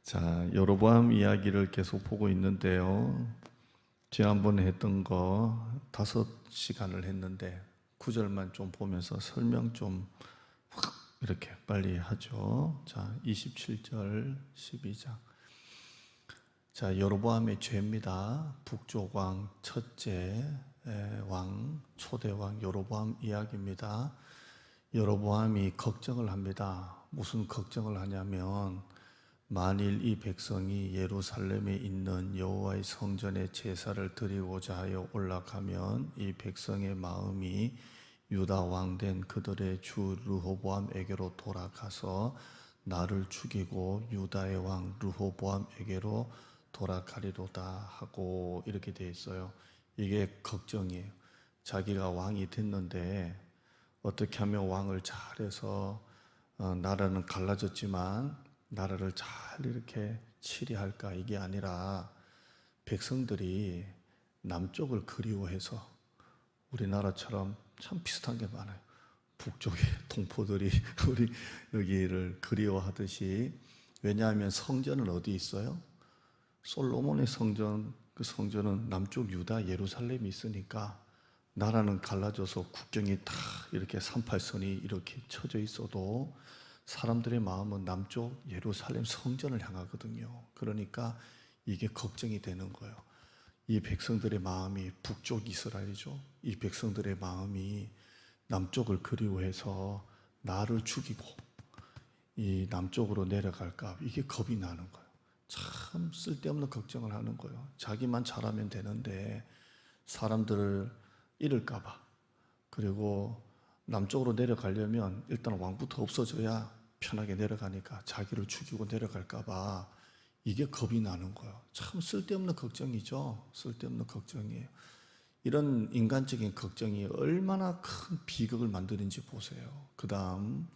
자, 여로보암 이야기를 계속 보고 있는데요. 지난번에 했던 거 5시간을 했는데 9절만 좀 보면서 설명 좀 확 이렇게 빨리 하죠. 자, 27절 12장. 자, 여로보암의 죄입니다. 북쪽 왕 첫째 왕 초대 왕 여로보암 이야기입니다. 여로보암이 걱정을 합니다. 무슨 걱정을 하냐면 만일 이 백성이 예루살렘에 있는 여호와의 성전에 제사를 드리고자 하여 올라가면 이 백성의 마음이 유다 왕된 그들의 주 르호보암에게로 돌아가서 나를 죽이고 유다의 왕 르호보암에게로 돌아가리로다 하고 이렇게 되어 있어요. 이게 걱정이에요. 자기가 왕이 됐는데 어떻게 하면 왕을 잘해서 나라는 갈라졌지만 나라를 잘 이렇게 치리할까, 이게 아니라 백성들이 남쪽을 그리워해서 우리나라처럼 참 비슷한 게 많아요. 북쪽의 동포들이 우리 여기를 그리워하듯이. 왜냐하면 성전은 어디 있어요? 솔로몬의 성전, 그 성전은 남쪽 유다 예루살렘이 있으니까 나라는 갈라져서 국경이 다 이렇게 38선이 이렇게 쳐져 있어도 사람들의 마음은 남쪽 예루살렘 성전을 향하거든요. 그러니까 이게 걱정이 되는 거예요. 이 백성들의 마음이 북쪽 이스라엘이죠. 이 백성들의 마음이 남쪽을 그리워해서 나를 죽이고 이 남쪽으로 내려갈까, 이게 겁이 나는 거예요. 참 쓸데없는 걱정을 하는 거예요. 자기만 잘하면 되는데 사람들을 잃을까 봐. 그리고 남쪽으로 내려가려면 일단 왕부터 없어져야 편하게 내려가니까 자기를 죽이고 내려갈까 봐 이게 겁이 나는 거예요. 참 쓸데없는 걱정이죠. 쓸데없는 걱정이에요. 이런 인간적인 걱정이 얼마나 큰 비극을 만드는지 보세요. 그 다음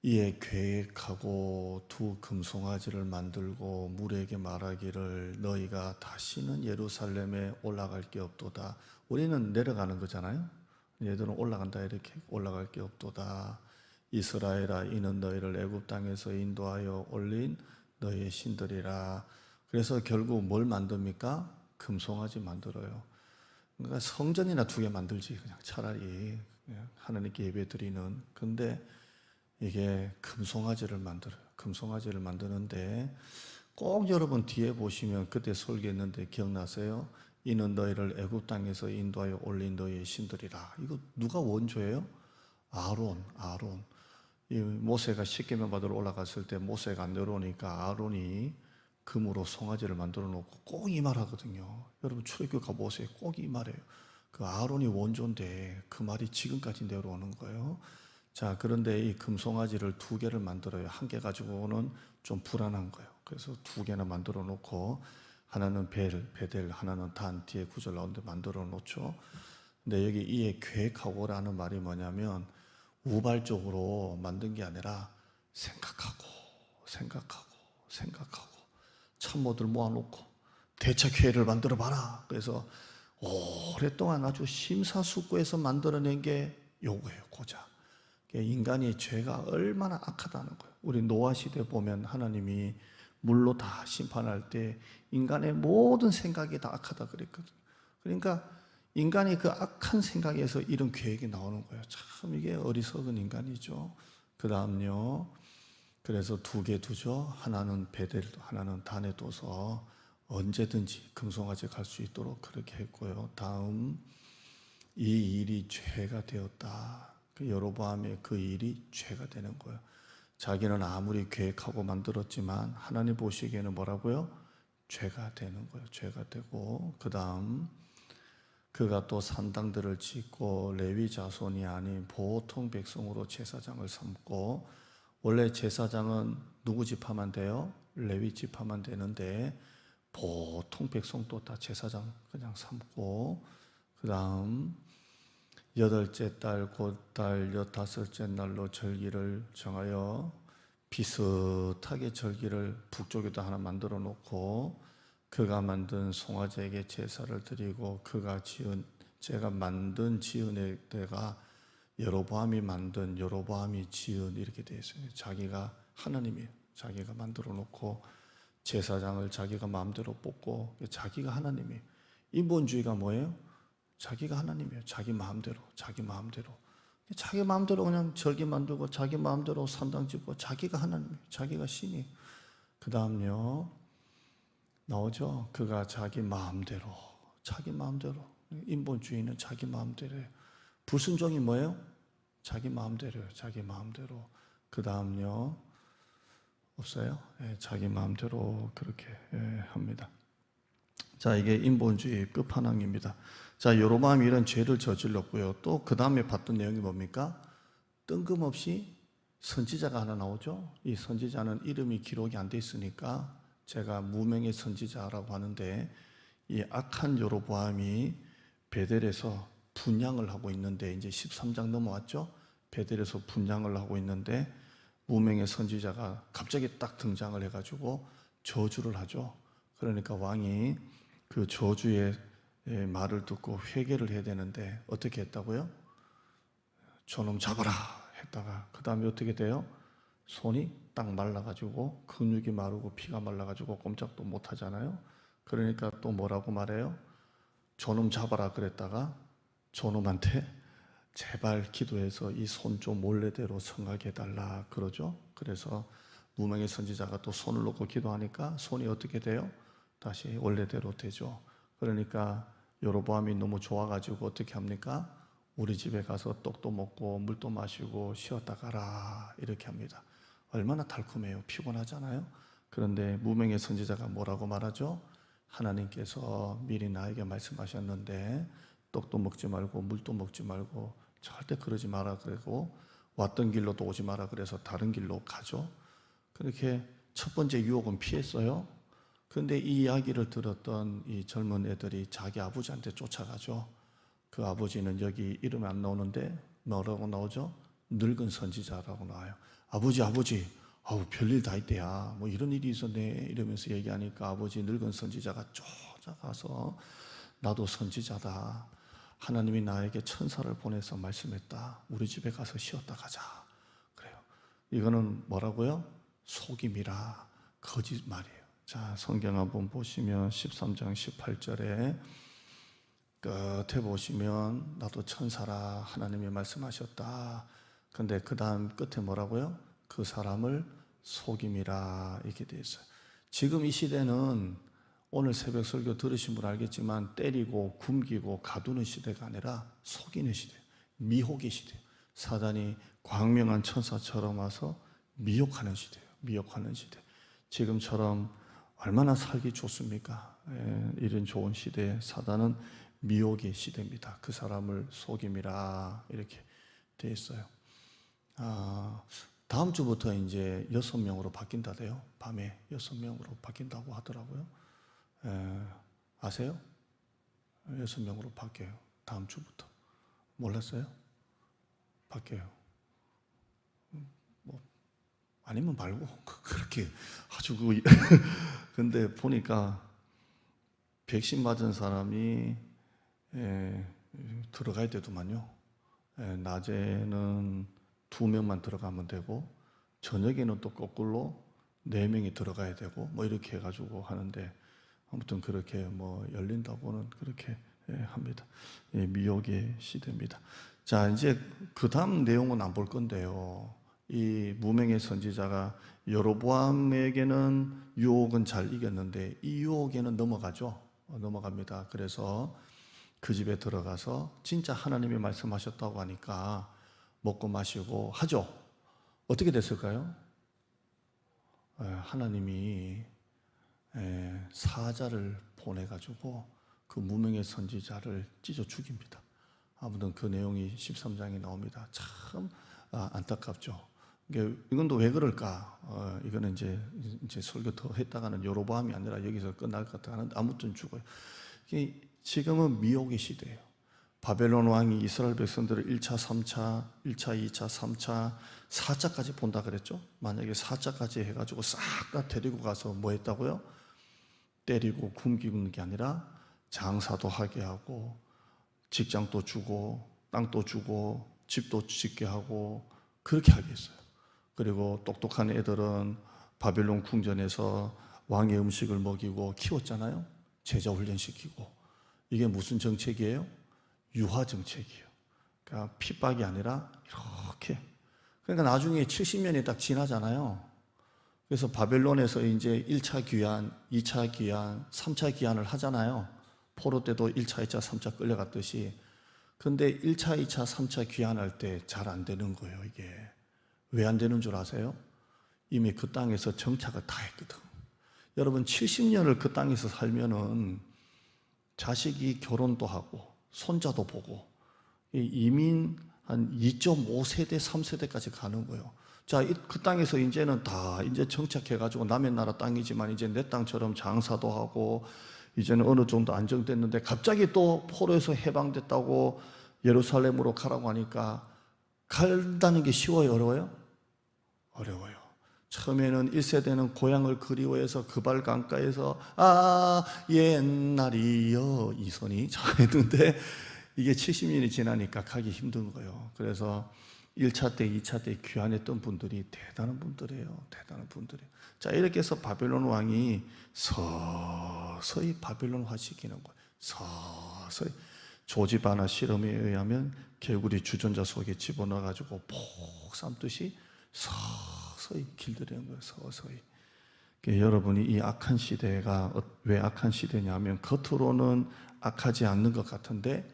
이에 계획하고 두 금송아지를 만들고 물에게 말하기를 너희가 다시는 예루살렘에 올라갈 게 없도다. 우리는 내려가는 거잖아요. 얘들은 올라간다, 이렇게 올라갈 게 없도다. 이스라엘아, 이는 너희를 애굽 땅에서 인도하여 올린 너희의 신들이라. 그래서 결국 뭘 만듭니까? 금송아지 만들어요. 그러니까 성전이나 2개 만들지, 그냥 차라리 하나님께 예배 드리는. 근데 이게 금송아지를 만들어요. 금송아지를 만드는데 꼭 여러분 뒤에 보시면 그때 설교했는데 기억나세요? 이는 너희를 애굽 땅에서 인도하여 올린 너희의 신들이라. 이거 누가 원조예요? 아론. 이 모세가 십계명 받으러 올라갔을 때 모세가 안 내려오니까 아론이 금으로 송아지를 만들어 놓고 꼭 이 말 하거든요. 여러분 출애굽 가보세요. 꼭 이 말이에요. 그 아론이 원조인데 그 말이 지금까지 내려오는 거예요. 자, 그런데 이 금송아지를 2개를 만들어요. 1개 가지고는 좀 불안한 거예요. 그래서 2개나 만들어 놓고 하나는 베델, 하나는 단, 뒤에 9절 나오는데 만들어 놓죠. 근데 여기 이에 계획하고라는 말이 뭐냐면 우발적으로 만든 게 아니라 생각하고 참모들 모아놓고 대책회의를 만들어 봐라. 그래서 오랫동안 아주 심사숙고해서 만들어낸 게 요거예요. 고작 인간의 죄가 얼마나 악하다는 거예요. 우리 노아 시대 보면 하나님이 물로 다 심판할 때 인간의 모든 생각이 다 악하다 그랬거든요. 그러니까 인간이 그 악한 생각에서 이런 계획이 나오는 거예요. 참 이게 어리석은 인간이죠. 그 다음요. 그래서 2개 두죠. 하나는 베델, 하나는 단에 둬서 언제든지 금송아지 갈 수 있도록 그렇게 했고요. 다음, 이 일이 죄가 되었다. 그 여로보암의 그 일이 죄가 되는 거예요. 자기는 아무리 계획하고 만들었지만 하나님 보시기에는 뭐라고요? 죄가 되는 거예요. 죄가 되고, 그 다음 그가 또 산당들을 짓고 레위 자손이 아닌 보통 백성으로 제사장을 삼고, 원래 제사장은 누구 지파만 돼요? 레위 지파만 되는데 보통 백성도 다 제사장 그냥 삼고, 그 다음 8째 달 곧 달 15째 날로 절기를 정하여 비슷하게 절기를 북쪽에도 하나 만들어 놓고 그가 만든 송아지에게 제사를 드리고 제가 만든 지은 데가 여로보암이 만든 여로보암이 지은 이렇게 되어 있어요. 자기가 하나님이에요. 자기가 만들어 놓고 제사장을 자기가 마음대로 뽑고 자기가 하나님이에요. 인본주의가 뭐예요? 자기가 하나님이에요. 자기 마음대로. 자기 마음대로 그냥 절기 만들고 자기 마음대로 산당 짓고 자기가 하나님이에요. 자기가 신이에요. 그 다음요 나오죠. 그가 자기 마음대로. 인본주의는 자기 마음대로예요. 불순종이 뭐예요? 자기 마음대로예요. 자기 마음대로. 그 다음요 없어요? 자기 마음대로 그렇게 합니다. 자, 이게 인본주의 끝판왕입니다. 자, 여로보암이 이런 죄를 저질렀고요. 또 그 다음에 봤던 내용이 뭡니까? 뜬금없이 선지자가 하나 나오죠. 이 선지자는 이름이 기록이 안 돼 있으니까 제가 무명의 선지자라고 하는데, 이 악한 여로보암이 베델에서 분향을 하고 있는데, 이제 13장 넘어왔죠. 베델에서 분향을 하고 있는데 무명의 선지자가 갑자기 딱 등장을 해가지고 저주를 하죠. 그러니까 왕이 그 저주의 말을 듣고 회개를 해야 되는데 어떻게 했다고요? 저놈 잡아라 했다가 그 다음에 어떻게 돼요? 손이 딱 말라가지고 근육이 마르고 피가 말라가지고 꼼짝도 못 하잖아요. 그러니까 또 뭐라고 말해요? 저놈 잡아라 그랬다가 저놈한테 제발 기도해서 이 손 좀 원래대로 성하게 해달라 그러죠. 그래서 무명의 선지자가 또 손을 놓고 기도하니까 손이 어떻게 돼요? 다시 원래대로 되죠. 그러니까 여로보암이 너무 좋아가지고 어떻게 합니까? 우리 집에 가서 떡도 먹고 물도 마시고 쉬었다 가라 이렇게 합니다. 얼마나 달콤해요. 피곤하잖아요. 그런데 무명의 선지자가 뭐라고 말하죠? 하나님께서 미리 나에게 말씀하셨는데 떡도 먹지 말고 물도 먹지 말고 절대 그러지 마라 그러고 왔던 길로도 오지 마라 그래서 다른 길로 가죠. 그렇게 첫 번째 유혹은 피했어요. 그런데 이 이야기를 들었던 이 젊은 애들이 자기 아버지한테 쫓아가죠. 그 아버지는 여기 이름이 안 나오는데 뭐라고 나오죠? 늙은 선지자라고 나와요. 아버지 아우 별일 다 있대야 뭐 이런 일이 있었네 이러면서 얘기하니까 아버지 늙은 선지자가 쫓아가서 나도 선지자다. 하나님이 나에게 천사를 보내서 말씀했다. 우리 집에 가서 쉬었다 가자. 그래요. 이거는 뭐라고요? 속임이라 거짓말이에요. 자, 성경 한번 보시면 13장 18절에 끝에 보시면 나도 천사라 하나님이 말씀하셨다. 근데 그 다음 끝에 뭐라고요? 그 사람을 속임이라 이렇게 되어 있어요. 지금 이 시대는 오늘 새벽 설교 들으신 분 알겠지만 때리고 굶기고 가두는 시대가 아니라 속이는 시대, 미혹의 시대. 사단이 광명한 천사처럼 와서 미혹하는 시대예요. 미혹하는 시대. 지금처럼 얼마나 살기 좋습니까? 이런 좋은 시대에 사단은 미혹의 시대입니다. 그 사람을 속임이라 이렇게 되어 있어요. 다음 주부터 이제 6명으로 바뀐다대요. 밤에 6명으로 바뀐다고 하더라고요. 아세요? 6명으로 바뀌어요. 다음 주부터. 몰랐어요? 바뀌어요. 뭐 아니면 말고 그렇게 아주 근데 보니까 백신 맞은 사람이 들어가야 되더만요. 낮에는 2명만 들어가면 되고 저녁에는 또 거꾸로 4명이 들어가야 되고 뭐 이렇게 해가지고 하는데 아무튼 그렇게 뭐 열린다고는 그렇게 합니다. 미혹의 시대입니다. 자, 이제 그 다음 내용은 안 볼 건데요. 이 무명의 선지자가 여로보암에게는 유혹은 잘 이겼는데 이 유혹에는 넘어가죠. 넘어갑니다. 그래서 그 집에 들어가서 진짜 하나님이 말씀하셨다고 하니까 먹고 마시고 하죠. 어떻게 됐을까요? 하나님이 사자를 보내가지고 그 무명의 선지자를 찢어 죽입니다. 아무튼 그 내용이 13장에 나옵니다. 참 안타깝죠. 이건 또 왜 그럴까? 이거는 이제 설교 더 했다가는 여로보암이 아니라 여기서 끝날 것 같아요. 아무튼 죽어요. 지금은 미혹의 시대예요. 바벨론 왕이 이스라엘 백성들을 1차, 3차, 1차, 2차, 3차, 4차까지 본다 그랬죠. 만약에 4차까지 해가지고 싹 다 데리고 가서 뭐 했다고요? 때리고 굶기는 게 아니라 장사도 하게 하고 직장도 주고 땅도 주고 집도 짓게 하고 그렇게 하게 했어요. 그리고 똑똑한 애들은 바벨론 궁전에서 왕의 음식을 먹이고 키웠잖아요. 제자 훈련시키고. 이게 무슨 정책이에요? 유화 정책이에요. 그러니까 핍박이 아니라 이렇게. 그러니까 나중에 70년이 딱 지나잖아요. 그래서 바벨론에서 이제 1차 귀환, 2차 귀환, 3차 귀환을 하잖아요. 포로 때도 1차, 2차, 3차 끌려갔듯이. 근데 1차, 2차, 3차 귀환할 때 잘 안 되는 거예요, 이게. 왜 안 되는 줄 아세요? 이미 그 땅에서 정착을 다 했거든. 여러분 70년을 그 땅에서 살면은 자식이 결혼도 하고 손자도 보고 이민 한 2.5세대, 3세대까지 가는 거예요. 자, 그 땅에서 이제는 다 이제 정착해가지고 남의 나라 땅이지만 이제 내 땅처럼 장사도 하고 이제는 어느 정도 안정됐는데 갑자기 또 포로에서 해방됐다고 예루살렘으로 가라고 하니까 간다는 게 쉬워요, 어려워요? 어려워요. 처음에는 1세대는 고향을 그리워해서 그발 강가에서 옛날이여 이 선이 잘했는데 이게 70년이 지나니까 가기 힘든 거예요. 그래서 1차 때, 2차 때 귀환했던 분들이 대단한 분들이에요. 대단한 분들이에요. 자, 이렇게 해서 바벨론 왕이 서서히 바벨론화 시키는 거예요. 서서히. 조지바나 실험에 의하면 개구리 주전자 속에 집어넣어가지고 폭 삶듯이 서서히 길들이는 거예요. 서서히. 그러니까 여러분이 이 악한 시대가 왜 악한 시대냐면 겉으로는 악하지 않는 것 같은데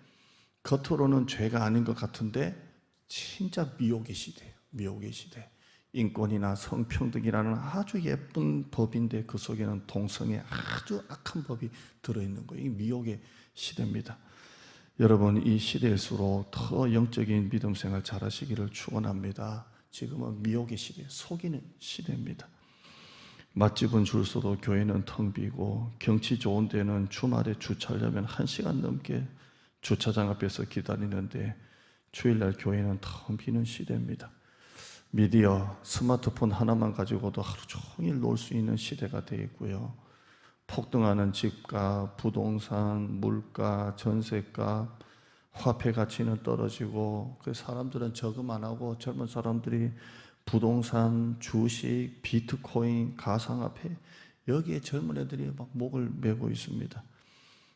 겉으로는 죄가 아닌 것 같은데 진짜 미혹의 시대예요. 미혹의 시대. 인권이나 성평등이라는 아주 예쁜 법인데 그 속에는 동성애 아주 악한 법이 들어있는 거예요. 이 미혹의 시대입니다. 여러분 이 시대일수록 더 영적인 믿음 생활 잘하시기를 축원합니다. 지금은 미혹의 시대, 속이는 시대입니다. 맛집은 줄 서도 교회는 텅 비고 경치 좋은 데는 주말에 주차하려면 1시간 넘게 주차장 앞에서 기다리는데 주일날 교회는 텅 비는 시대입니다. 미디어, 스마트폰 하나만 가지고도 하루 종일 놀 수 있는 시대가 되겠고요. 폭등하는 집값, 부동산, 물가, 전세값, 화폐 가치는 떨어지고 그 사람들은 저금 안 하고 젊은 사람들이 부동산, 주식, 비트코인, 가상화폐 여기에 젊은 애들이 막 목을 메고 있습니다.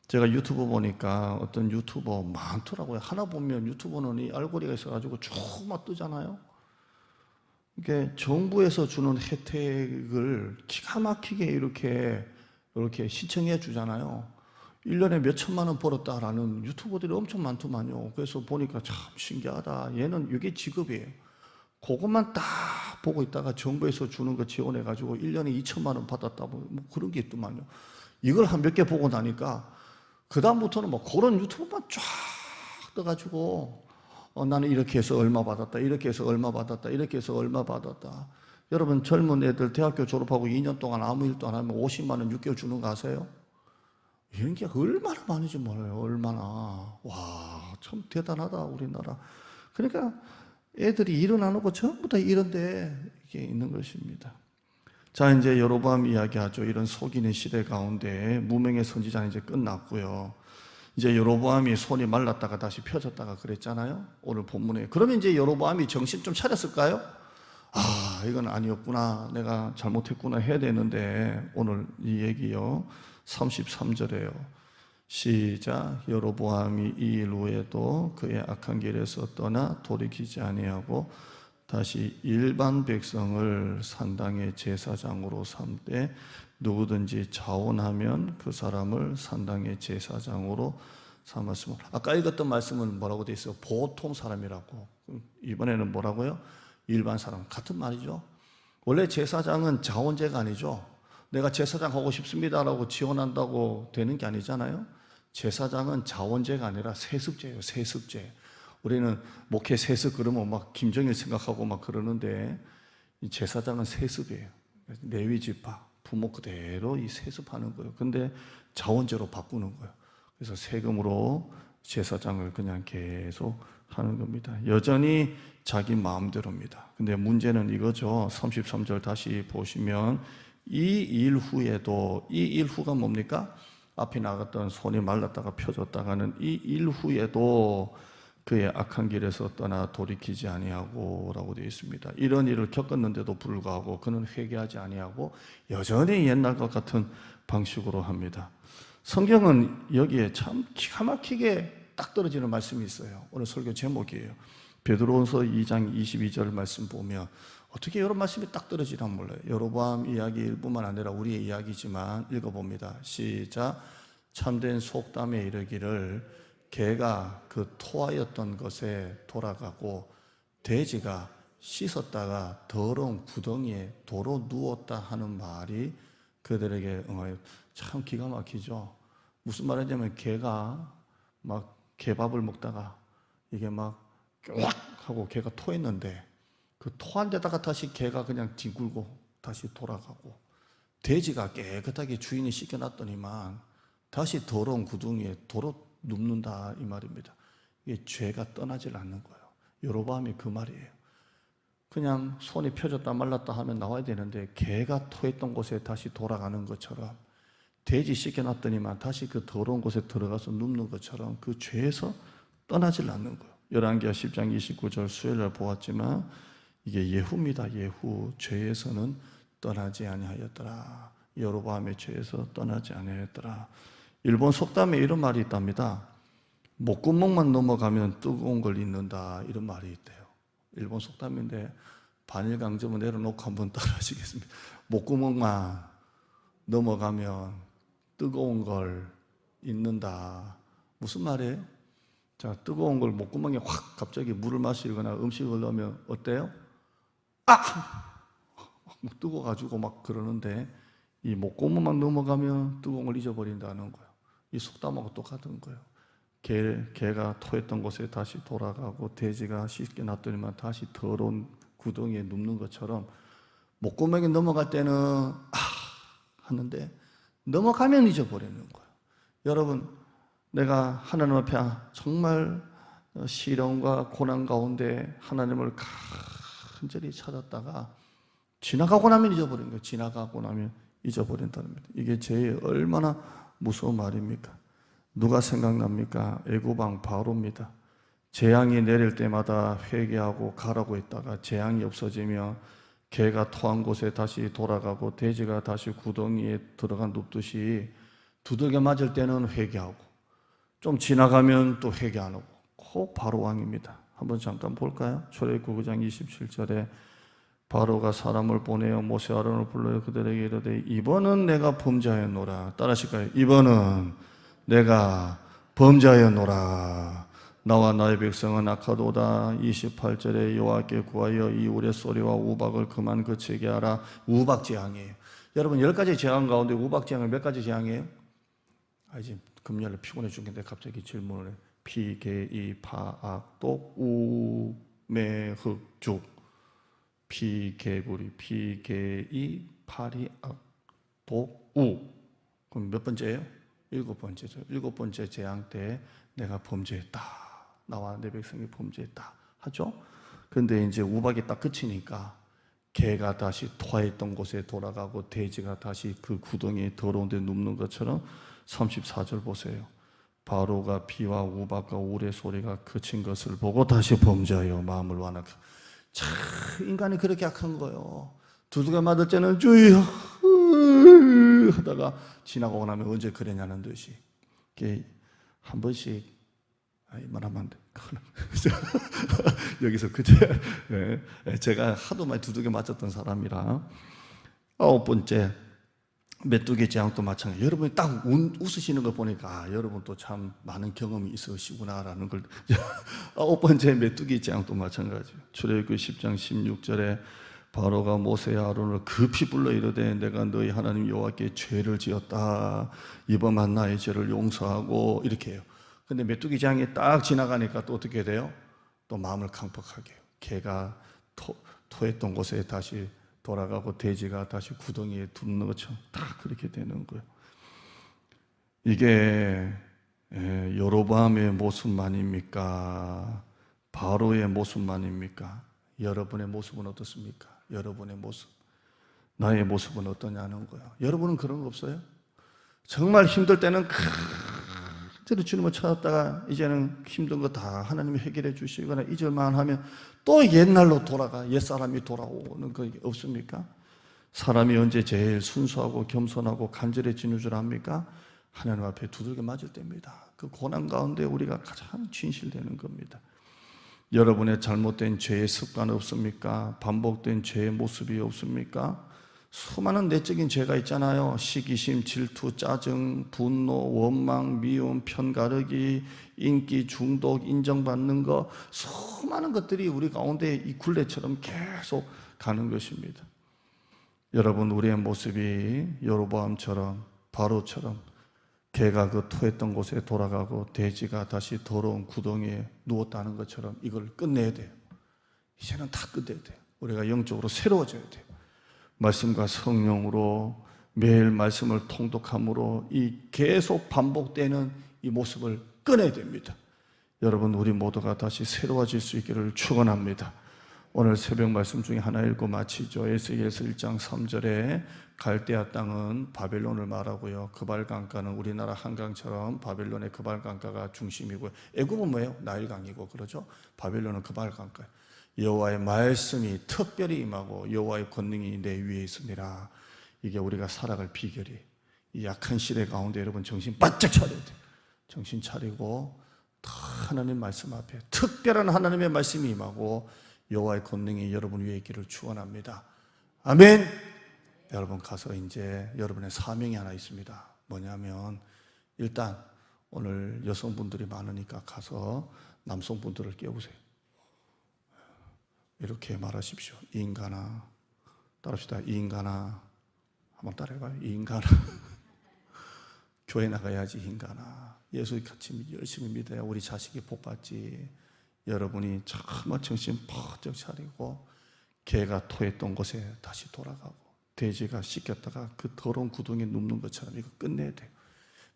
제가 유튜브 보니까 어떤 유튜버 많더라고요. 하나 보면 유튜버는 이 알고리가 있어가지고 쭉 막 뜨잖아요. 이게 정부에서 주는 혜택을 기가 막히게 이렇게 신청해 주잖아요. 1년에 몇 천만 원 벌었다라는 유튜버들이 엄청 많더만요. 그래서 보니까 참 신기하다. 얘는 이게 직업이에요. 그것만 딱 보고 있다가 정부에서 주는 거 지원해가지고 1년에 2천만 원 받았다. 뭐 그런 게 있더만요. 이걸 한 몇 개 보고 나니까 그다음부터는 뭐 그런 유튜브만 쫙 떠가지고 나는 이렇게 해서 얼마 받았다. 이렇게 해서 얼마 받았다. 이렇게 해서 얼마 받았다. 여러분 젊은 애들 대학교 졸업하고 2년 동안 아무 일도 안 하면 50만 원 6개월 주는 거 아세요? 이런 게 얼마나 많은지 몰라요. 얼마나. 와, 참 대단하다 우리나라. 그러니까 애들이 일은 안 하고 전부 다 이런데 이게 있는 것입니다. 자, 이제 여로보암 이야기하죠. 이런 속이는 시대 가운데 무명의 선지자는 이제 끝났고요. 이제 여로보암이 손이 말랐다가 다시 펴졌다가 그랬잖아요. 오늘 본문에. 그러면 이제 여로보암이 정신 좀 차렸을까요? 아, 이건 아니었구나. 내가 잘못했구나 해야 되는데 오늘 이 얘기요. 33절에요. 시작. 여로보암이 이 일 후에도 그의 악한 길에서 떠나 돌이키지 아니하고 다시 일반 백성을 산당의 제사장으로 삼되 누구든지 자원하면 그 사람을 산당의 제사장으로 삼았으므로. 아까 읽었던 말씀은 뭐라고 돼 있어요? 보통 사람이라고. 이번에는 뭐라고요? 일반 사람. 같은 말이죠. 원래 제사장은 자원제가 아니죠. 내가 제사장 하고 싶습니다라고 지원한다고 되는 게 아니잖아요. 제사장은 자원제가 아니라 세습제예요. 세습제. 우리는 목회 세습 그러면 막 김정일 생각하고 막 그러는데 이 제사장은 세습이에요. 레위 지파 부모 그대로 이 세습하는 거예요. 근데 자원제로 바꾸는 거예요. 그래서 세금으로 제사장을 그냥 계속 하는 겁니다. 여전히 자기 마음대로입니다. 근데 문제는 이거죠. 33절 다시 보시면 이 일 후에도, 이 일 후가 뭡니까? 앞에 나갔던 손이 말랐다가 펴졌다가는 이 일 후에도 그의 악한 길에서 떠나 돌이키지 아니하고 라고 되어 있습니다. 이런 일을 겪었는데도 불구하고 그는 회개하지 아니하고 여전히 옛날과 같은 방식으로 합니다. 성경은 여기에 참 기가 막히게 딱 떨어지는 말씀이 있어요. 오늘 설교 제목이에요. 베드로전서 2장 22절 말씀 보면 어떻게 이런 말씀이 딱 떨어지나 몰라요. 여로보암 이야기뿐만 아니라 우리의 이야기지만 읽어봅니다. 시작. 참된 속담에 이르기를 개가 그 토하였던 것에 돌아가고 돼지가 씻었다가 더러운 구덩이에 도로 누웠다 하는 말이 그들에게 응하여. 참 기가 막히죠. 무슨 말이냐면 개가 막 개밥을 먹다가 이게 막 꽉 하고 개가 토했는데 그 토한 데다가 다시 개가 그냥 뒹굴고 다시 돌아가고, 돼지가 깨끗하게 주인이 씻겨놨더니만 다시 더러운 구덩이에 도로 눕는다 이 말입니다. 이게 죄가 떠나질 않는 거예요. 여로보암이 그 말이에요. 그냥 손이 펴졌다 말랐다 하면 나와야 되는데 개가 토했던 곳에 다시 돌아가는 것처럼, 돼지 씻겨놨더니만 다시 그 더러운 곳에 들어가서 눕는 것처럼 그 죄에서 떠나질 않는 거예요. 열왕기하 10장 29절 수요일날 보았지만 이게 예후입니다. 예후. 죄에서는 떠나지 아니하였더라. 여로보암의 죄에서 떠나지 아니하였더라. 일본 속담에 이런 말이 있답니다. 목구멍만 넘어가면 뜨거운 걸 잊는다, 이런 말이 있대요. 일본 속담인데 반일 강점을 내려놓고 한번 따라하시겠습니다. 목구멍만 넘어가면 뜨거운 걸 잊는다. 무슨 말이에요? 자, 뜨거운 걸 목구멍에 확 갑자기 물을 마시거나 음식을 넣으면 어때요? 막 뜨거워가지고 막 그러는데 이 목구멍만 넘어가면 뜨거운 걸 잊어버린다는 거예요. 이 속담하고 똑같은 거예요. 개가 토했던 곳에 다시 돌아가고 돼지가 씻겨놨더니만 다시 더러운 구덩이에 눕는 것처럼 목구멍에 넘어갈 때는 하는데 넘어가면 잊어버리는 거예요. 여러분, 내가 하나님 앞에 정말 시련과 고난 가운데 하나님을 간절히 찾았다가 지나가고 나면 잊어버린 거예요. 지나가고 나면 잊어버린다는 겁니다. 이게 죄의 얼마나 무서운 말입니까? 누가 생각납니까? 애굽왕 바로입니다. 재앙이 내릴 때마다 회개하고 가라고 했다가 재앙이 없어지면 개가 토한 곳에 다시 돌아가고 돼지가 다시 구덩이에 들어가 눕듯이 두들겨 맞을 때는 회개하고 좀 지나가면 또 회개 안 하고, 꼭 바로 왕입니다. 한번 잠깐 볼까요? 출애굽기 9장 27절에 바로가 사람을 보내어 모세 아론을 불러요 그들에게 이르되 이번은 내가 범죄하였노라. 따라하실까요? 이번은 내가 범죄하였노라. 나와 나의 백성은 악하도다. 28절에 여호와께 구하여 이 우레소리와 우박을 그만 그치게 하라. 우박재앙이에요. 여러분, 10가지 재앙 가운데 우박재앙은 몇 가지 재앙이에요? 이제 금요일에 피곤해 죽겠는데 갑자기 질문을 해. 피, 개, 이, 파, 악, 독, 우, 매, 흑, 죽. 피, 개구리, 피, 개, 이, 파리, 악, 독, 우. 그럼 몇 번째예요? 7번째죠. 7번째 재앙 때 내가 범죄했다. 나와 내 백성이 범죄했다 하죠. 그런데 이제 우박이 딱 그치니까 개가 다시 토했던 곳에 돌아가고 돼지가 다시 그 구덩이에 더러운 데 눕는 것처럼 34절 보세요. 바로가 비와 우박과 우레 소리가 그친 것을 보고 다시 범죄하여 마음을 완악하고. 참 인간이 그렇게 약한 거예요. 두들겨 맞을 때는 주여 하다가 지나가고 나면 언제 그랬냐는 듯이 한 번씩 말하면 안 돼. 여기서 제가 하도 많이 두들겨 맞았던 사람이라. 9번째 메뚜기 재앙도 마찬가지. 여러분이 딱 웃으시는 거 보니까 여러분 또 참 많은 경험이 있으시구나라는 걸. 9번째 메뚜기 재앙도 마찬가지예요. 출애굽기 10장 16절에 바로가 모세와 아론을 급히 불러 이르되 내가 너희 하나님 여호와께 죄를 지었다. 이번만 나의 죄를 용서하고 이렇게 해요. 근데 메뚜기 재앙이 딱 지나가니까 또 어떻게 돼요? 또 마음을 강팍하게 해요. 개가 토했던 곳에 다시 돌아가고 돼지가 다시 구덩이에 눕는 것처럼 다 그렇게 되는 거예요. 이게 여로보암의 모습만입니까? 바로의 모습만입니까? 여러분의 모습은 어떻습니까? 여러분의 모습, 나의 모습은 어떠냐는 거예요. 여러분은 그런 거 없어요? 정말 힘들 때는 그때도 주님을 찾았다가 이제는 힘든 거 다 하나님이 해결해 주시거나 잊을만 하면 또 옛날로 돌아가 옛사람이 돌아오는 거 없습니까? 사람이 언제 제일 순수하고 겸손하고 간절해지는 줄 압니까? 하나님 앞에 두들겨 맞을 때입니다. 그 고난 가운데 우리가 가장 진실되는 겁니다. 여러분의 잘못된 죄의 습관 없습니까? 반복된 죄의 모습이 없습니까? 수많은 내적인 죄가 있잖아요. 시기심, 질투, 짜증, 분노, 원망, 미움, 편가르기, 인기, 중독, 인정받는 것, 수많은 것들이 우리 가운데 이 굴레처럼 계속 가는 것입니다. 여러분, 우리의 모습이 여로보암처럼 바로처럼 개가 그 토했던 곳에 돌아가고 돼지가 다시 더러운 구덩이에 누웠다는 것처럼 이걸 끝내야 돼요. 이제는 다 끝내야 돼요. 우리가 영적으로 새로워져야 돼요. 말씀과 성령으로 매일 말씀을 통독함으로 이 계속 반복되는 이 모습을 끊어야 됩니다. 여러분, 우리 모두가 다시 새로워질 수 있기를 축원합니다. 오늘 새벽 말씀 중에 하나 읽고 마치죠. 에스겔서 1장 3절에 갈대아 땅은 바벨론을 말하고요. 그발강가는 우리나라 한강처럼 바벨론의 그발강가가 중심이고요. 애굽은 뭐예요? 나일강이고 그러죠. 바벨론은 그발강가. 여호와의 말씀이 특별히 임하고 여호와의 권능이 내 위에 있습니다. 이게 우리가 살아갈 비결이. 이 약한 시대 가운데 여러분 정신 바짝 차려야 돼요. 정신 차리고 하나님 말씀 앞에 특별한 하나님의 말씀이 임하고 여호와의 권능이 여러분 위에 있기를 축원합니다. 아멘. 여러분 가서 이제 여러분의 사명이 하나 있습니다. 뭐냐면 일단 오늘 여성분들이 많으니까 가서 남성분들을 깨우세요. 이렇게 말하십시오. 이 인간아, 따라합시다. 이 인간아, 한번 따라해봐요. 이 인간아, 교회 나가야지. 이 인간아, 예수 같이 열심히 믿어야 우리 자식이 복받지. 여러분이 정말 정신 번쩍 차리고 개가 토했던 곳에 다시 돌아가고 돼지가 씻겼다가 그 더러운 구덩이에 눕는 것처럼 이거 끝내야 돼요.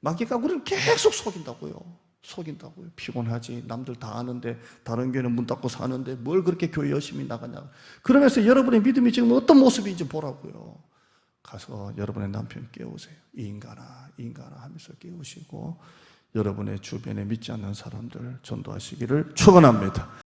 마귀가 우리를 계속 속인다고요. 피곤하지. 남들 다 아는데 다른 교회는 문 닫고 사는데 뭘 그렇게 교회 열심히 나가냐. 그러면서 여러분의 믿음이 지금 어떤 모습인지 보라고요. 가서 여러분의 남편 깨우세요. 이 인간아, 이 인간아 하면서 깨우시고 여러분의 주변에 믿지 않는 사람들 전도하시기를 축원합니다.